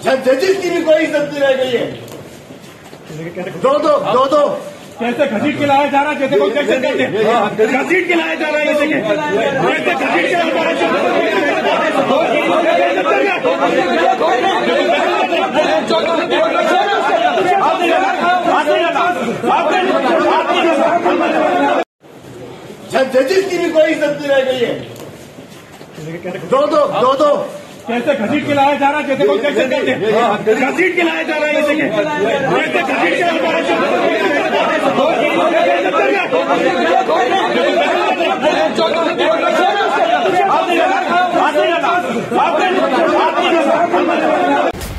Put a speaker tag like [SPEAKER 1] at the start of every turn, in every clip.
[SPEAKER 1] जजिस की भी कोई इज्जत नहीं रह गई है। दो
[SPEAKER 2] कैसे घसीट के लाया जा रहा है, जैसे कोई कैसे घसीट के लाया जा रहा है, जैसे घसीट के
[SPEAKER 1] जजिस की भी कोई इज्जत नहीं रह गई है। दो
[SPEAKER 2] कैसे घसीट के लाया जा रहा है, जैसे कोई कैसे घसीट के लाया जा रहा है, जैसे घसीट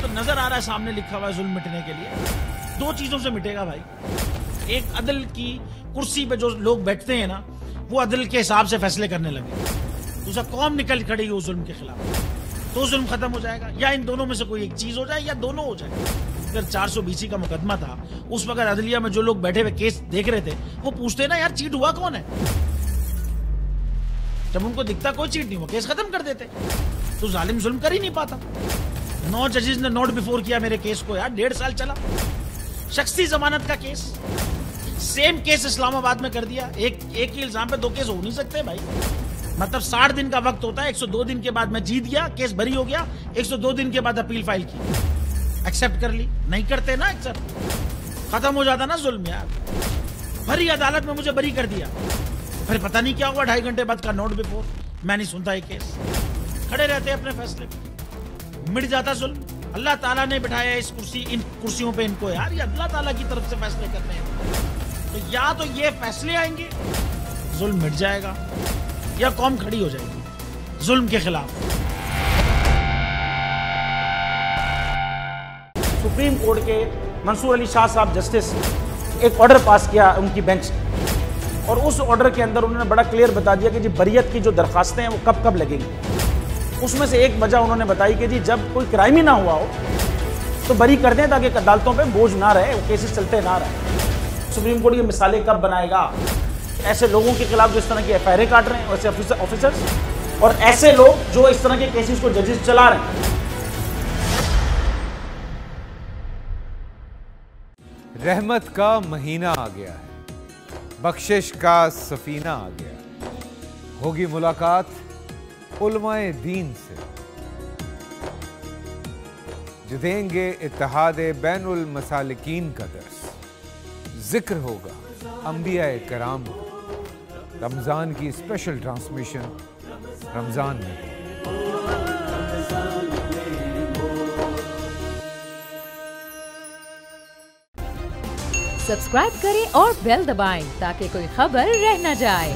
[SPEAKER 3] तो नजर आ रहा है सामने लिखा हुआ है जुल्म मिटने के लिए दो चीजों से मिटेगा भाई। एक, अदल की कुर्सी पे जो लोग बैठते हैं ना, वो अदल के हिसाब से फैसले करने लगे। दूसरा, कौम निकल खड़ी हो जुल्म के खिलाफ, तो जुल्म खत्म हो जाएगा। या इन दोनों में से कोई एक चीज हो जाए या दोनों हो जाए। अगर 420 का मुकदमा था, उस वक्त अदलिया में जो लोग बैठे हुए केस देख रहे थे, वो पूछते ना यार चीट हुआ कौन है। जब उनको दिखता कोई चीट नहीं हुआ, केस खत्म कर देते। तो जालिम जुल्म कर ही नहीं पाता। 9 जजेस ने नोट बिफोर किया मेरे केस को यार, 1.5 साल चला। शख्सी जमानत का केस, सेम केस इस्लामाबाद में कर दिया। एक ही इल्जाम पे 2 केस हो नहीं सकते भाई। मतलब 60 दिन का वक्त होता है, 102 दिन के बाद मैं जीत गया, केस बरी हो गया, 102 दिन के बाद अपील फाइल की, एक्सेप्ट कर ली। नहीं करते ना एक्सेप्ट, खत्म हो जाता ना जुल्म यार। भरी अदालत में मुझे बरी कर दिया, फिर पता नहीं क्या हुआ, 2.5 घंटे बाद का नोट बिफोर। मैं नहीं सुनता ये केस, खड़े रहते अपने फैसले पे, मिट जाता जुल्म। अल्लाह ताला ने बिठाया इस इन कुर्सियों पे इनको यार, ये अल्लाह ताला की तरफ से फैसले करने हैं। तो या तो ये फैसले आएंगे, जुल्म मिट जाएगा, या कौम खड़ी हो जाएगी जुल्म के खिलाफ। सुप्रीम कोर्ट के मंसूर अली शाह साहब जस्टिस एक ऑर्डर पास किया उनकी बेंच ने, और उस ऑर्डर के अंदर उन्होंने बड़ा क्लियर बता दिया कि जी बरियत की जो दरखास्तें हैं वो कब कब लगेंगी। उसमें से एक वजह उन्होंने बताई कि जी जब कोई क्राइम ही ना हुआ हो तो बरी कर दें, ताकि अदालतों पे बोझ ना रहे, वो केसेस चलते ना रहे। सुप्रीम कोर्ट ये मिसालें कब बनाएगा, ऐसे लोगों के खिलाफ जो इस तरह की एफआईआर काट रहे हैं, वैसे ऑफिसर्स, और ऐसे लोग जो इस तरह के केसेस को जजेस चला रहे हैं।
[SPEAKER 4] रहमत का महीना आ गया है, बख्शिश का सफीना आ गया। होगी मुलाकात उलमाए दीन से, जो देंगे इत्तेहाद बैनुल मसालिकीन का दर्स। जिक्र होगा अंबियाए कराम का, रमजान की स्पेशल ट्रांसमिशन रमजान में।
[SPEAKER 5] सब्सक्राइब करें और बेल दबाएं ताकि कोई खबर रह न जाए।